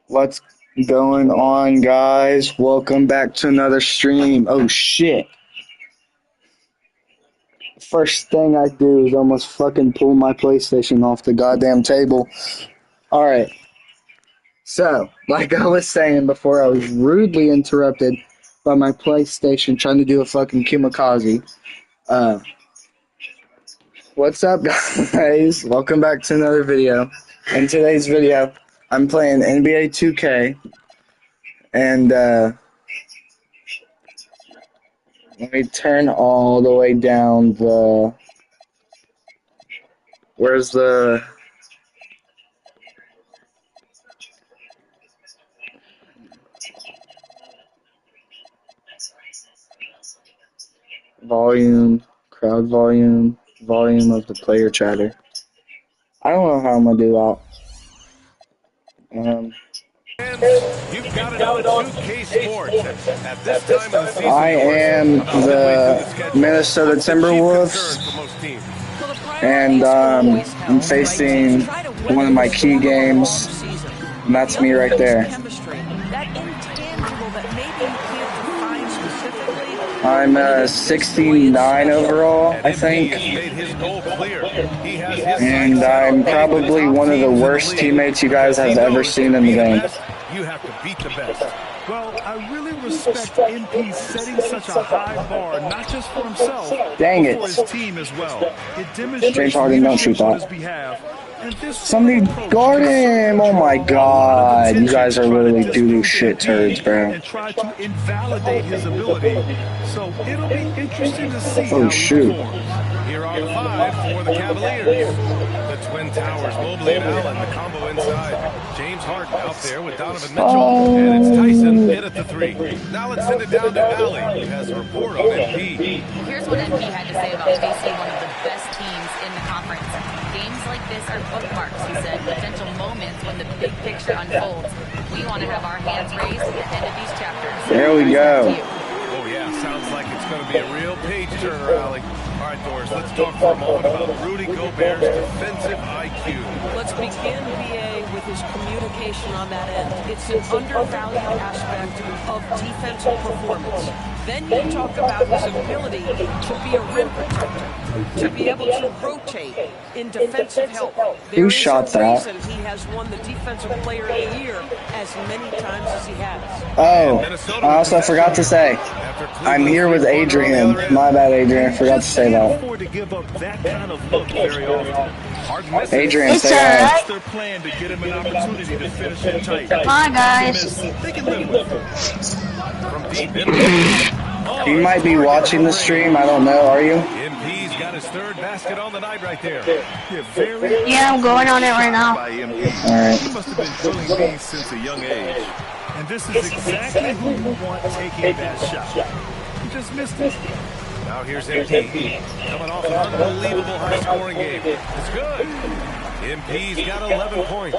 What's going on, guys? Welcome back to another stream. Oh shit. First thing I do is almost fucking pull my PlayStation off the goddamn table. Alright. So, like I was saying before, I was rudely interrupted by my PlayStation trying to do a fucking kamikaze. Uh, what's up, guys? Welcome back to another video. In today's video, I'm playing NBA 2K. And, let me turn all the way down the... Where's the... volume, crowd volume, volume of the player chatter. I don't know how I'm gonna do that. You've got it on 2K Sports. At this time of the season, I am the Minnesota Timberwolves, and I'm facing one of my key games, and that's me right there. I'm 69 overall, I think, and I'm probably one of the worst teammates you guys have ever seen in the game. You have to beat the best. Well, I really respect MP setting such a high bar, not just for himself, Dang it. but for his team as well. It demonstrates James Harden, don't shoot on his that. behalf. Somebody guard him! Oh my god, you guys are literally doo-doo shit turds, bro. And try to invalidate his ability. So it'll be interesting to see Oh shoot. Here are the five for the Cavaliers. The Twin Towers, Mobley and Allen, the combo inside. James Harden out there with Donovan Mitchell. And it's Tyson in at the three. Now let's send it down to Allie, who has a report on MP. Here's what MP had to say about facing one of the best teams in the conference. Games like this are bookmarks, he said, potential moments when the big picture unfolds. We want to have our hands raised at the end of these chapters. There we go. Oh yeah, sounds like it's going to be a real page turner, Allie. All right, Doris, let's talk for a moment about Rudy Gobert's defensive IQ. Let's begin, BA, with his communication on that end. It's an undervalued aspect of defensive performance. Then you talk about his ability to be a rim protector, to be able to rotate in defensive help. Who shot that? He has won the Defensive Player of the Year as many times as he has. Oh, I also forgot to say, I'm here with Adrian. My bad, Adrian. I forgot to say that. Adrian, say hi. Hi guys. You might be watching the stream. I don't know. Are you? MP's got his third basket on the night right there. Yeah, I'm going on it right now. Alright. He must have been drilling these since a young age. And this is exactly who you want taking that shot. He just missed it. Now here's MP. Coming off an unbelievable high-scoring game. It's good. MP's got 11 points.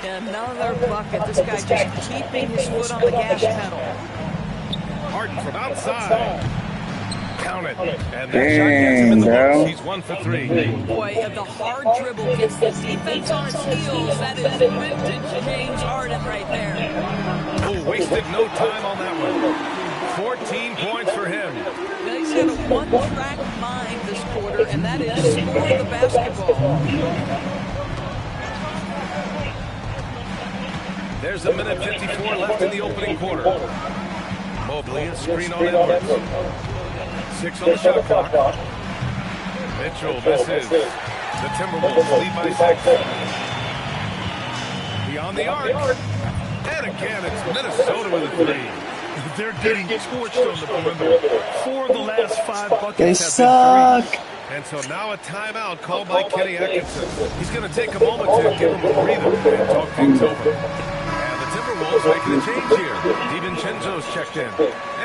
Another bucket. This guy just keeping his foot on the gas pedal. Harden from outside. Count it. And that shot gets him Dang, in the bro. books. He's 1 for 3. Boy, the hard dribble gets the defense on its heels. That is vintage James Harden right there. Oh, wasted no time on that one. 14 points for him. Now he's got a one-track mind this quarter, and that is score the basketball. There's a minute 54 left in the opening quarter. Mobley, a screen on Edwards. 6 on the shot clock. Mitchell misses. The Timberwolves lead by 6. Beyond the arc. And again, it's Minnesota with a 3. They're getting torched on the perimeter. 4 of the last 5 buckets They have suck. been 3. And so now a timeout called by Kenny Atkinson. He's going to take a moment to give him a breather and talk things over. And the Timberwolves making a change here. DiVincenzo's checked in.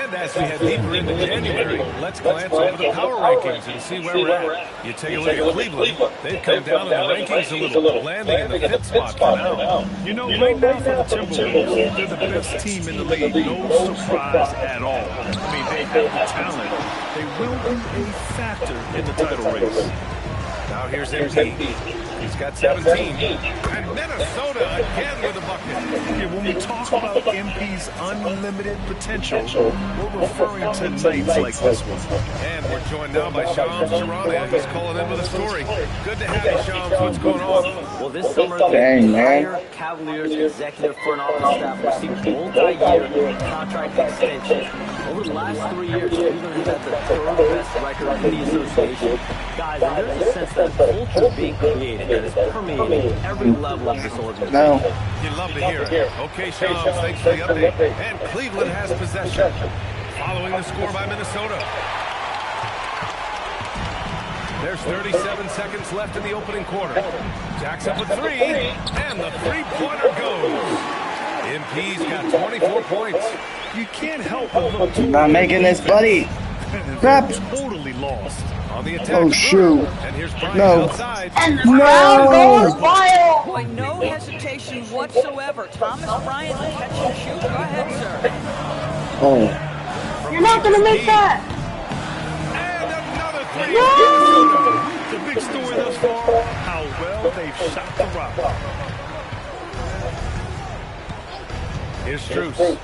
And as we head deeper into January, let's glance over the power rankings and see where we're at. You take a look at Cleveland. They've come down in the rankings a little, landing in the 5th spot for now. You know, right now for the Timberwolves, they're the best team in the league. No surprise at all. I mean, they have the talent. They will be a factor in the title race. Now Now here's MP. He's got 17. And Minnesota again with a bucket. Yeah, when we talk about MP's unlimited potential, we're referring to nights like this one. And we're joined now by Shams Charania. He's calling in with a story. Good to have you, Shams. What's going on? Well, this summer, the entire Cavaliers executive front office staff received multi-year contract extensions. Over the last 3 years, Cleveland has had the third best record in the association. Guys, and there's a sense that culture is being created that is permeating every level of this organization. No. You love to hear it. Okay, Shams, thanks for the update. And Cleveland has possession. Following the score by Minnesota. There's 37 seconds left in the opening quarter. Jackson for three, and the three-pointer goes. MP's got 24 points. You can't help but look to Not making this, buddy. Crap. Totally lost. On the attack. Oh, shoot. And here's Bryant No. outside. And the crowd goes wild. Boy, no hesitation whatsoever. Thomas Bryant, catch and shoot. Go ahead, sir. Oh. You're not gonna make that. And another three. No! The big story thus far, how well they've shot the rock. Here's Strus.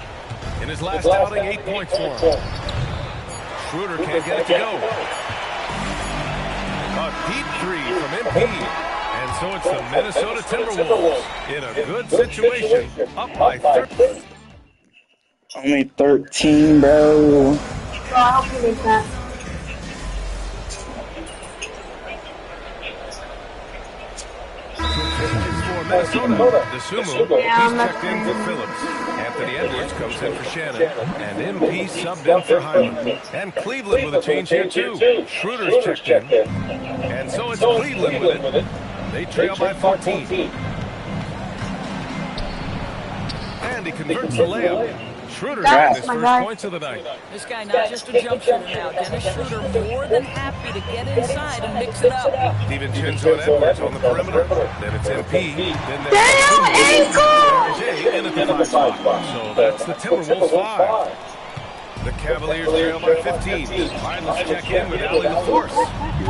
In his last outing, 8 points for him. Schroeder can't get it to go. A deep three from MP. And so it's the Minnesota Timberwolves in a good situation, up by 30. Only 13, bro. So I hope you make that. For Minnesota, DeSumo, Yeah, he's checked in for Phillips. Anthony Edwards comes in for Shannon. And MP subbed in for Hyman. And Cleveland with a change here, too. Schroeder's checked in. And so it's Cleveland with it. They trail by 14. And he converts the layup. Schroeder got his first points of the night. This guy not just a jump shooter now. Dennis Schroeder more than happy to get inside and mix it up. DiVincenzo and Edwards on the perimeter. Then it's MP. Then Damn, ankle! Jay in at the 5 spot. So that's the Timberwolves 5. The Cavaliers trail by 15. All right, let's check in with Allie LaForce.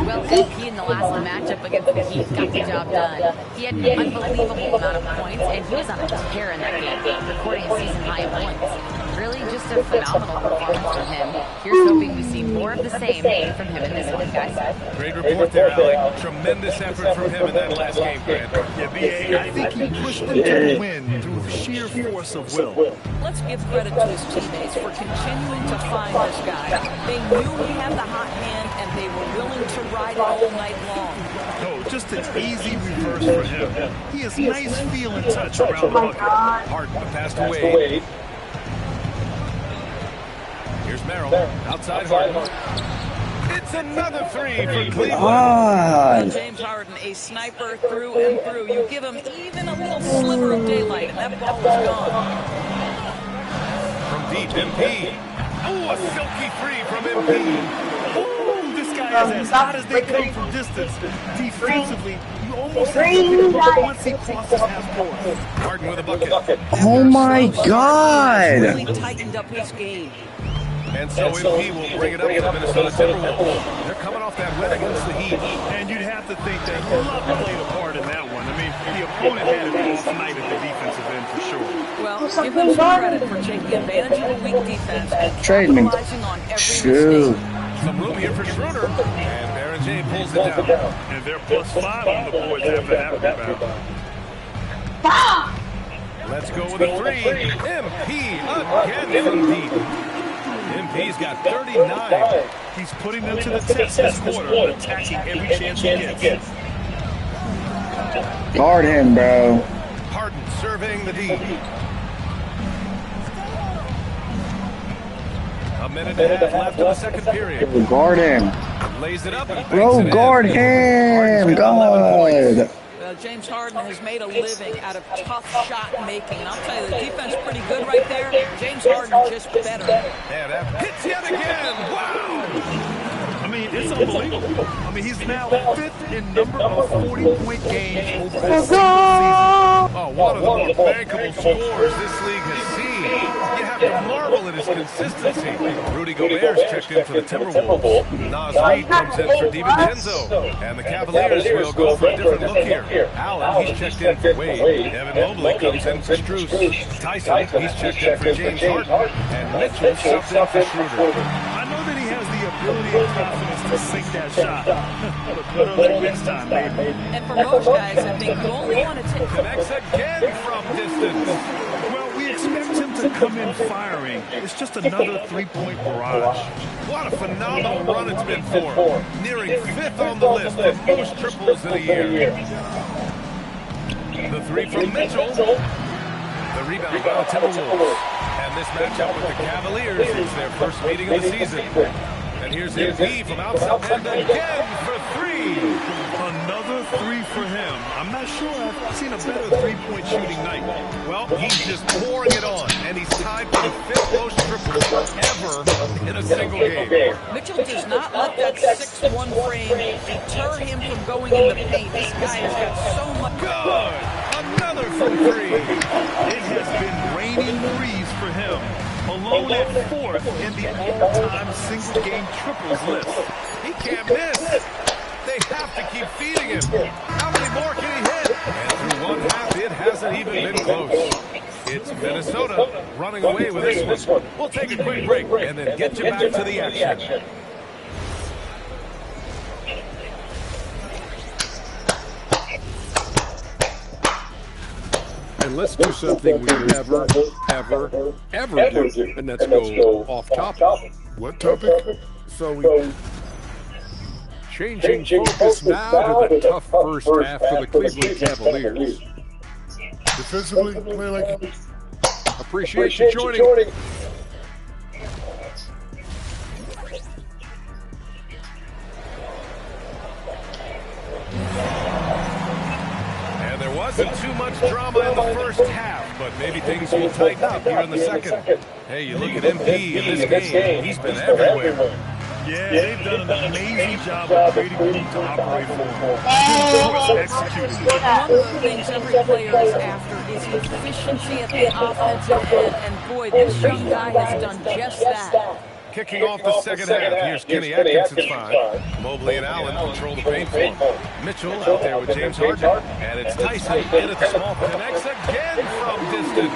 Well, MP in the last matchup against the Heat got the job done. He had an unbelievable amount of points, and he was on a tear in that game, recording a season-high points. Really just a phenomenal performance from him. Here's hoping we see more of the same from him in this one, guys. Great report there, Allie. Tremendous effort from him in that last game, Grant. Yeah, B.A., I think he pushed them to the win through sheer force of will. Let's give credit to his teammates for continuing to find this guy. They knew he had the hot hand, and they were willing to ride it all night long. No, just an easy reverse for him. He has nice feel and touch around the bucket. Harden the pass to Wade. Here's Merrill. Outside Harden. It's another three for Cleveland. James Harden, a sniper through and through. You give him even a little sliver of daylight, and that ball was gone. From deep, MP. Oh, a silky three from MP. Ooh, this guy is as hot as they come from distance. Defensively, you almost have to pick him up once he crosses half court. Harden with a bucket. Oh my God! Really tightened up his game. And so MP will bring it up to the Minnesota Timberwolves. They're coming off that win against the Heat. And you'd have to think that luck played a part in that one. I mean, the opponent had an off night at the defensive end for sure. Well, give them some credit for taking advantage of a weak defense and Trade me. capitalizing on every Shoot. mistake. Some room here for Schroeder. And Baron J pulls it down. And they're +5 on the boards after that rebound. Let's go with a three. MP again from deep. MP's got 39. He's putting them to the test this quarter, attacking every chance he gets. Guard him, bro. Harden surveying the D. A minute and a half left in the second period. Guard him. Lays it up and banks Bro, it in. guard him. God. Well, James Harden has made a living out of tough shot making. And I'll tell you, the defense pretty good right there. James Harden just better. And that hits yet again. Wow! I mean, it's It's unbelievable. I mean, he's now 5th in number of 40-point games over the season. Oh, one of the more bankable scores this league has seen. You have to marvel at his consistency. Rudy Gobert's checked in for the Timberwolves. Nas Reed comes in for DiVincenzo. And the Cavaliers will go for a different look here. Allen, he's checked in for Wade. Evan Mobley comes in for Strus. Tyson, he's checked in for James Harden. And Mitchell subbed in for Schroeder. I know that he has the ability and confidence to sink that shot. But better luck next time, maybe. And for most guys, I think you only want to take... Connects again from distance. Well, we expect him to come in firing. It's just another three-point barrage. What a phenomenal run it's been for. Nearing 5th on the list for most triples in a year. The three from Mitchell. The rebound by the Timberwolves. And this matchup with the Cavaliers is their first meeting of the season. And here's MP from outside and again for 3. Another 3 for him. I'm not sure I've seen a better three-point shooting night. Well, he's just pouring it on, and he's tied for the 5th most triples ever in a single game. Mitchell does not let that 6'1" frame deter him from going in the paint. This guy has got so much... Good! Another from 3. It has been raining threes for him. Alone at 4th in the all-time single-game triples list. He can't miss. They have to keep feeding him. How many more can he hit? And through one half, it hasn't even been close. It's Minnesota running away with this one. We'll take a quick break and then get you back to the action. And let's do something we never, ever, ever do, and that's go off topic. What topic? So we changing focus now to the tough first half for the Cleveland Cavaliers. Defensively, play like... Appreciate you joining. And there wasn't too much drama in the first half, but maybe things will tighten up here in the second. Hey, you look at MP in this game, he's been everywhere. Yeah, they've done an amazing job of creating room to operate for him. Executing. One of the things every player is after is efficiency at the offensive end, and boy, this young guy has done just that. Kicking off the second half, here's Kenny Atkinson's five. Mobley and Allen control the paint for him. Mitchell out there with James Harden. And it's Tyson in at the small, connects again from distance.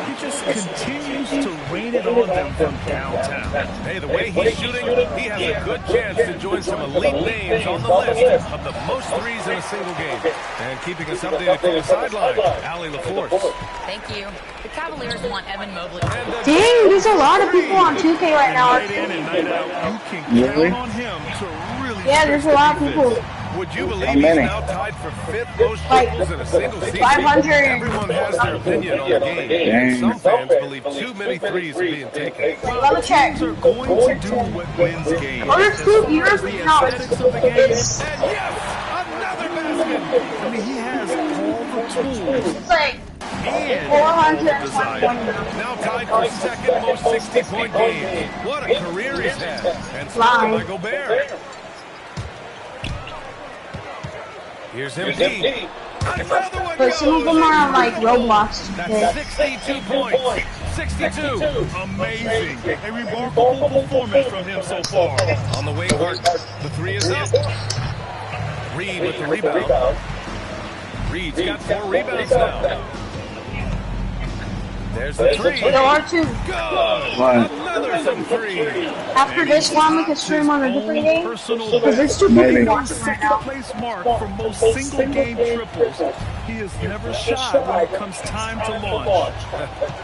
He just continues to rain it on them from downtown. Hey, the way he's shooting, he has a good chance to join some elite names on the list of the most threes in a single game. And keeping us updated from the sideline, Allie LaForce. Thank you. The Cavaliers want Evan Mobley. Dang, there's a lot of people on 2K right now. Night in and night out, you can count on him to really... Yeah, there's a lot of people. Would you believe he's now tied for 5th most triples in a single season? 500. Everyone has their opinion on the game. Some fans believe too many threes are being taken. Let me check. Teams are going to do what wins games. Oh, there's 2 years The now. aesthetics of the game. And yes, another basket. I mean, he has all the tools It's like and 421. Now tied for second most 60-point game. What a career he's had. And scored by Gobert. Here's MP. Another one But some of them are on like Roblox. That's 62 points. 62. amazing. A remarkable performance from him so far. On the wing, the three is up. Reed with the rebound. Reed's got 4 rebounds now. There's the three. There are 2. Good. What? Another from 3. After this one, we can stream on a different game. Because there's 2 Maybe. people watching right now. Place mark for most single game triples. He is never shy when it comes time to launch.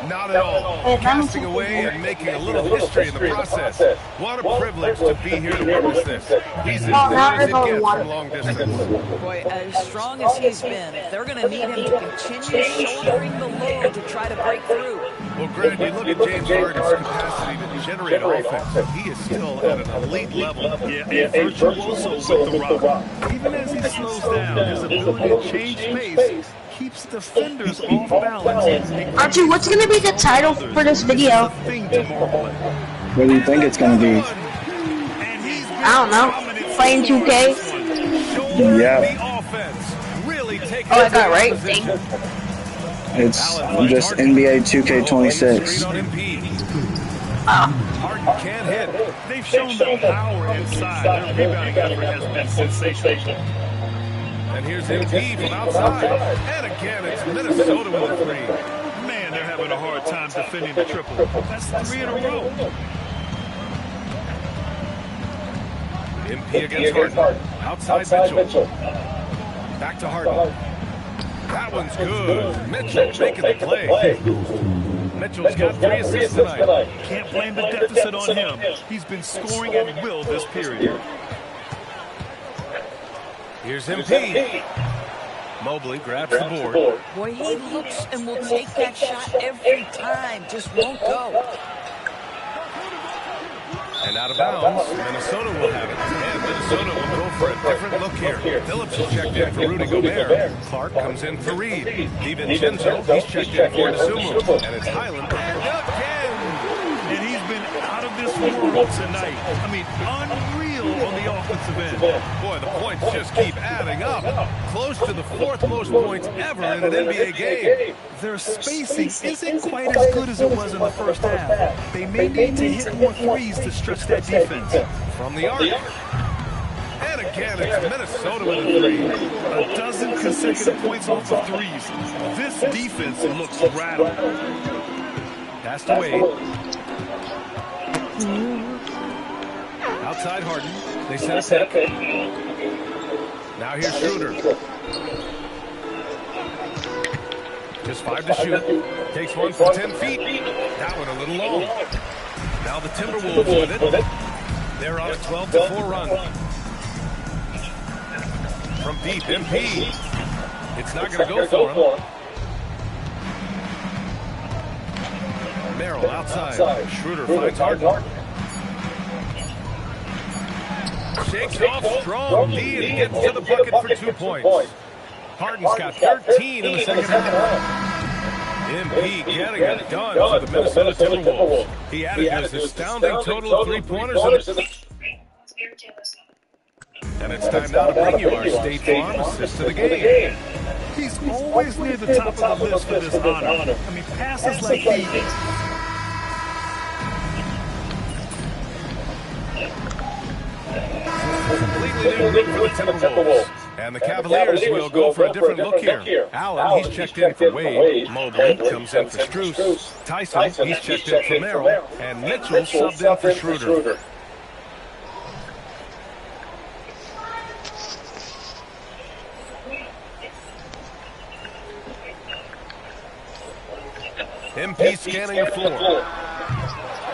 Not at all. Casting away and making a little history in the process. What a privilege to be here to witness this. He's as good as it gets from long distance. Boy, as strong as he's been, they're going to need him to continue shouldering the load to try to break through. Well, Grant, you look at James Harden's capacity to generate offense. He is still at an elite level. Yeah, and virtuoso with the rock. Even as he slows down, his ability to change pace keeps defenders off balance. Archie, what's going to be the title for this video? Thing to marvel at. What do you think it's going to be? And he's been I don't know. dominant Playing 2K. Yeah. Oh, I got it right. It's just NBA 2K26. Harden can't hit. They've shown the power inside. Their rebounding effort has been sensational. And here's MP from outside. And again, it's Minnesota with a three. Man, they're having a hard time defending the triple. That's 3 in a row. MP against Harden. Outside Mitchell. Back to Harden. That one's good. Mitchell making the play. Mitchell's got 3 assists tonight. Can't blame the deficit on him. He's been scoring at will this period. Here's MP. Mobley grabs the board. Boy, he looks and will take that shot every time. Just won't go. And out of bounds, Minnesota will have it. And Minnesota will go for a different look here. Phillips is checked in for Rudy Gobert. Clark comes in for Reed. DiVincenzo, he's checked in for DeSumo. And it's Highland. And again! And he's been out of this world tonight. I mean, unreal on the offensive end. Boy, the points just keep adding up. Close to the 4th most points ever in an NBA game. Their spacing isn't quite as good as it was in the first half. They may need to hit more threes to stretch that defense. From the arc. And again, it's Minnesota with a 3. A dozen consecutive points off of threes. This defense looks rattled. Pass to Wade. Outside Harden. They set a pick. Now here's Schroeder. Just 5 to shoot. Takes one from 10 feet. That one a little long. Now the Timberwolves with it. They're on a 12-4 run. From deep, MP. It's not going to go for him. Merrill outside. Schroeder finds Harden. Shakes off strong D and gets to the bucket for 2 points. Harden's got 13 in the second half. MP getting it done for the Minnesota Timberwolves. He added his astounding total of 3-pointers. And it's time now to bring you our State Farm assist to the game. He's always near the top of the list for this honor. I mean, passes like these. Completely new look for the Timberwolves. And the Cavaliers will go for a different look here. Allen, he's checked in for Wade. Mobley comes in for Strus. Tyson, he's checked in for Merrill. And Mitchell subbed in for Schroeder. MP scanning the floor.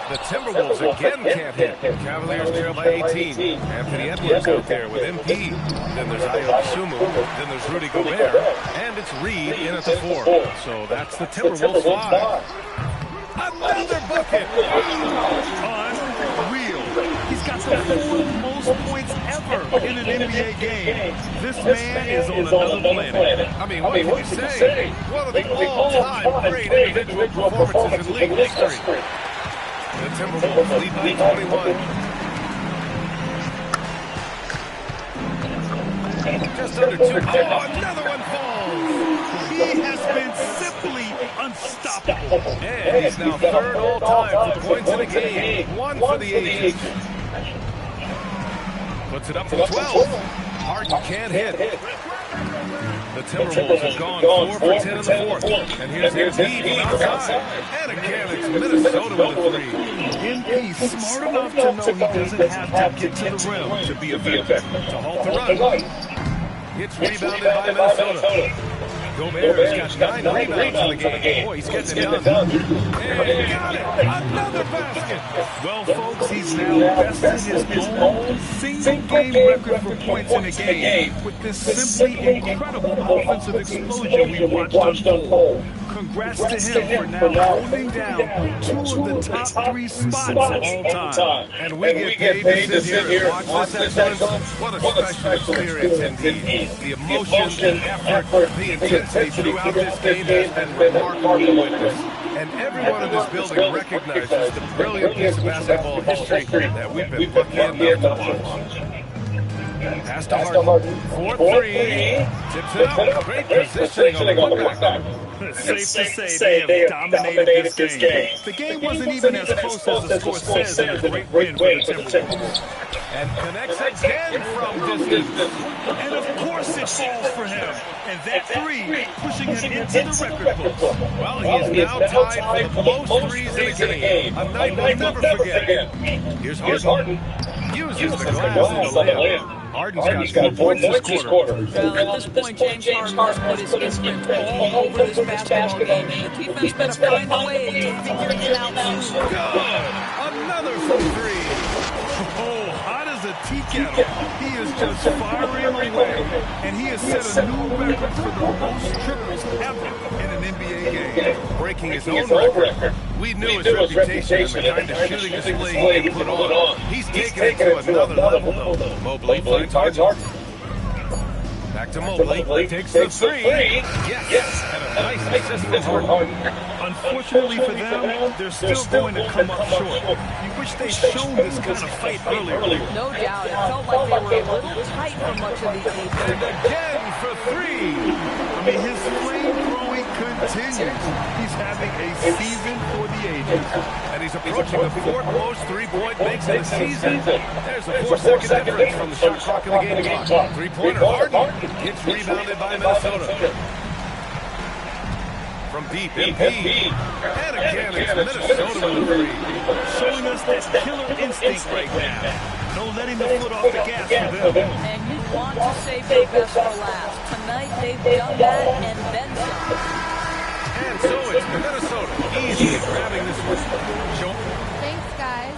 The Timberwolves again can't hit. Cavaliers trail by 18. Anthony Edwards out there with MP. Then there's Ayo Dosunmu. Then there's Rudy Gobert. And it's Reed in at the 4. So that's the Timberwolves 5. Another bucket. Unreal. He's got the 4th most points ever in an NBA game. This man is on another planet. I mean, what can you say? One of the all-time great individual performances in league history. The Timberwolves lead by 21. Just under 2. Oh, another one falls. He has been simply unstoppable. And he's now 3rd all-time for points in a game. 1 for the ages. Puts it up for 12. Harden can't hit. The Timberwolves have gone 4 for 10 in the 4th. And here's MP from outside. And again, it's Minnesota with a 3. MP's smart enough to know he doesn't have to get to the rim to be effective. To halt the run. It's rebounded by Minnesota. Gobert's got 9 rebounds in the game. Boy, he's getting it done. And got it! Another basket! Well, folks, he's now bested his own single-game record for points in a game with this simply incredible offensive explosion we watched unfold. Congrats to him for now holding down 2 of the top 3 spots of all time. And we get paid to sit here and watch this excellence. What a special experience indeed. The emotion, the effort, the intensity throughout this game has been remarkable to witness. And everyone in this building recognizes the brilliant piece of basketball history that we've been lucky enough to watch. Pass to Harden. 4-3. Tips it up. Great positioning on the putback. Safe to say they have dominated this game. The game wasn't even as close as the score says in a great win for the Timberwolves. And connects again from distance. And of course it falls for him. And that three pushing him into the record books. Well, he is now tied for the most threes in a game. A night we'll never forget. Here's Harden. Uses the glass in the layup. Harden's got 4 points this quarter. Well, at this point, James Harden has put his imprint all over this basketball game, and the defense better find a way to figure it out soon. Good. Another from 3. Oh, hot as a tea kettle. He is just firing away. And he has set a new record for the most triples ever in an NBA game. Breaking his own record. We knew his reputation and the kind of shooting display he put on. He's taken it to another level, though. Mobley finds Harden. Back to Mobley. Takes the 3. Yes. And a nice assist from Harden. Unfortunately for them, they're still going to come up short. You wish they'd shown this kind of fight earlier. No doubt. It felt like they were a little tight for much of the game. And again for 3. I mean, his flame throwing continues. He's having a season for the ages. And he's approaching the 4th most 3-point makes in the season. There's a 4-second difference from the shot clock and the game clock. 3-pointer Harden gets rebounded by Minnesota. From deep, Embiid. And again, it's Minnesota with the 3. Showing us that killer instinct right now. No letting the foot off the gas for them. And you want to save your best for last. Tonight, they've done that and then some. And so it's Minnesota easily grabbing this one. Thanks, guys.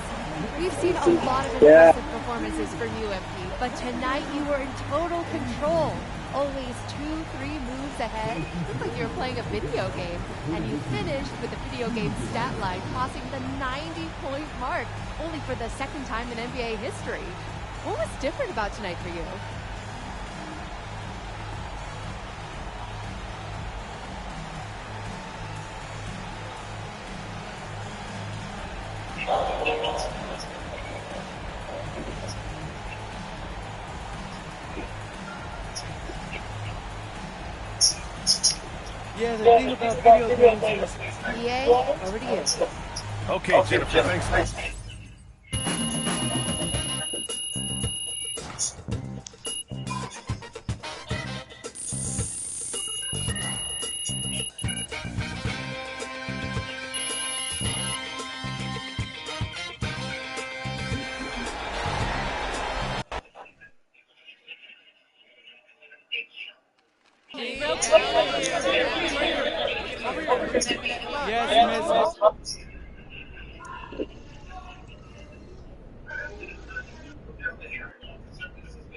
We've seen a lot of impressive performances from you, MP, but tonight you were in total control. Always 2-3 moves ahead. Looked like you were playing a video game. And you finished with the video game stat line crossing the 90-point mark, only for the second time in NBA history. What was different about tonight for you? Yeah, the thing about video games is EA already is. Okay, Jennifer, thanks.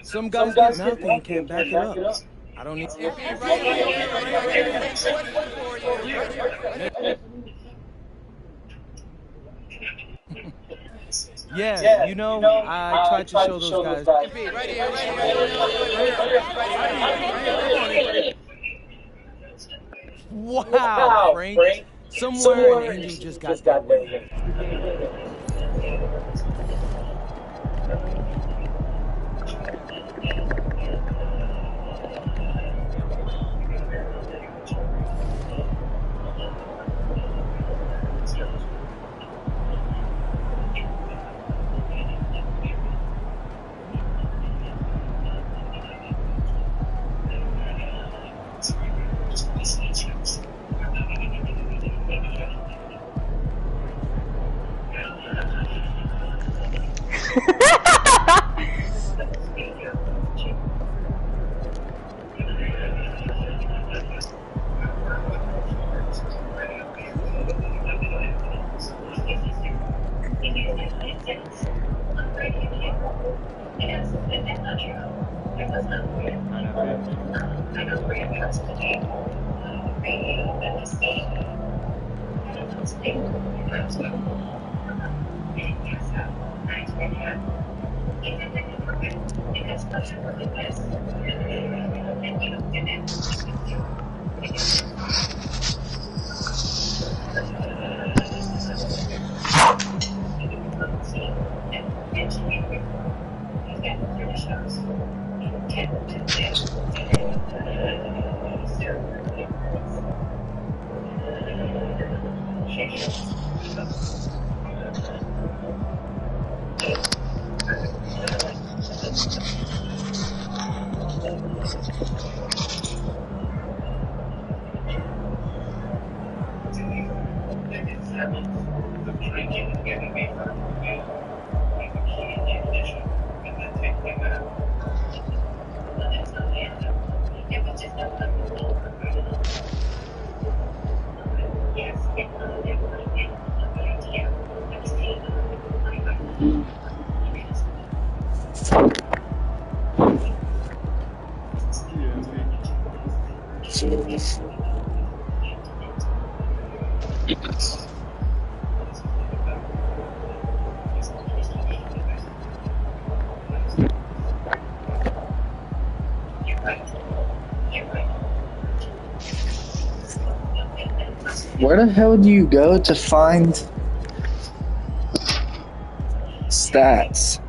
Some guys get mouthy and can't back it up. I don't need to. Yeah, you know, I tried to show those guys. Wow, Frank. Somewhere an angel just got that way. Shows. Where the hell do you go to find stats?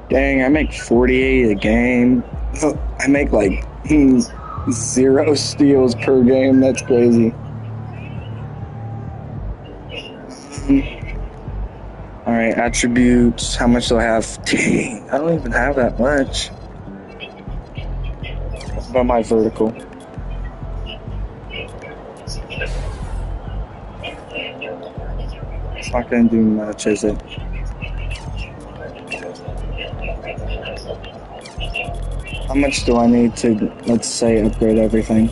Dang, I make 48 a game. I make like 0 steals per game. That's crazy. Alright, attributes. How much do I have? Dang, I don't even have that much. What about my vertical? It's not gonna do much, is it? How much do I need to, let's say, upgrade everything?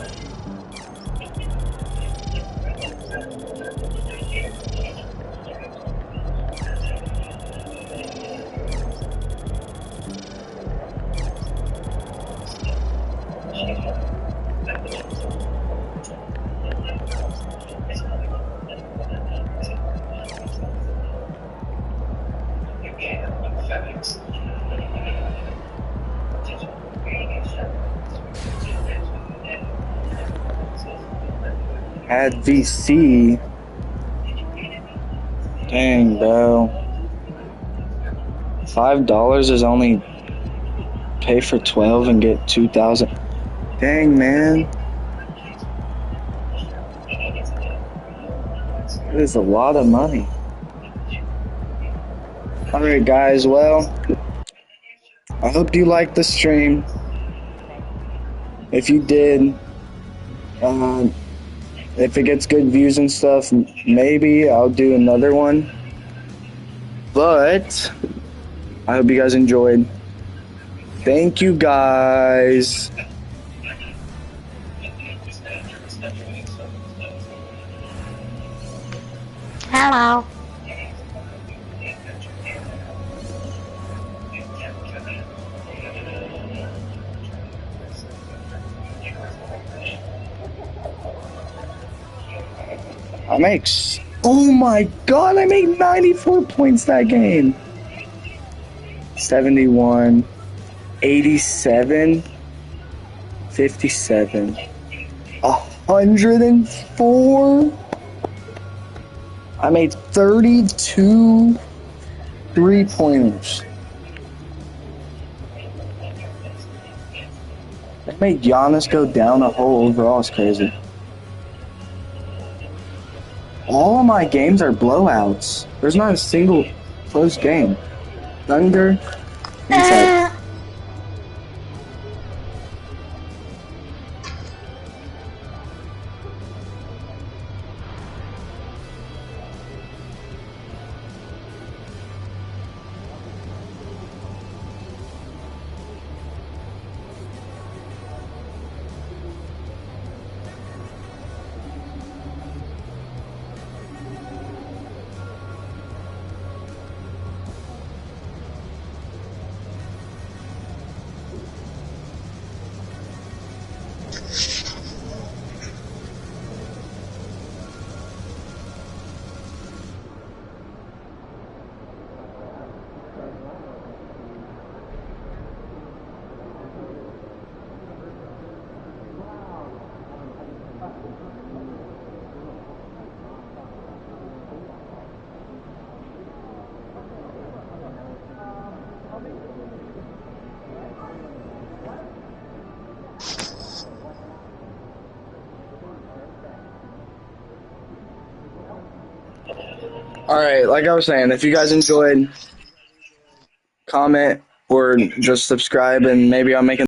Add VC. Dang, bro. $5 is only pay for 12 and get 2,000. Dang, man. That is a lot of money. Alright, guys, well, I hope you liked the stream. If you did, if it gets good views and stuff, maybe I'll do another one. But I hope you guys enjoyed. Thank you, guys. Hello. I make, oh my god, I made 94 points that game. 71, 87, 57, 104. I made 32 3-pointers. I made Giannis go down a hole overall. It's crazy. All of my games are blowouts. There's not a single close game. Thunder. Alright, like I was saying, if you guys enjoyed, comment or just subscribe, and maybe I'll make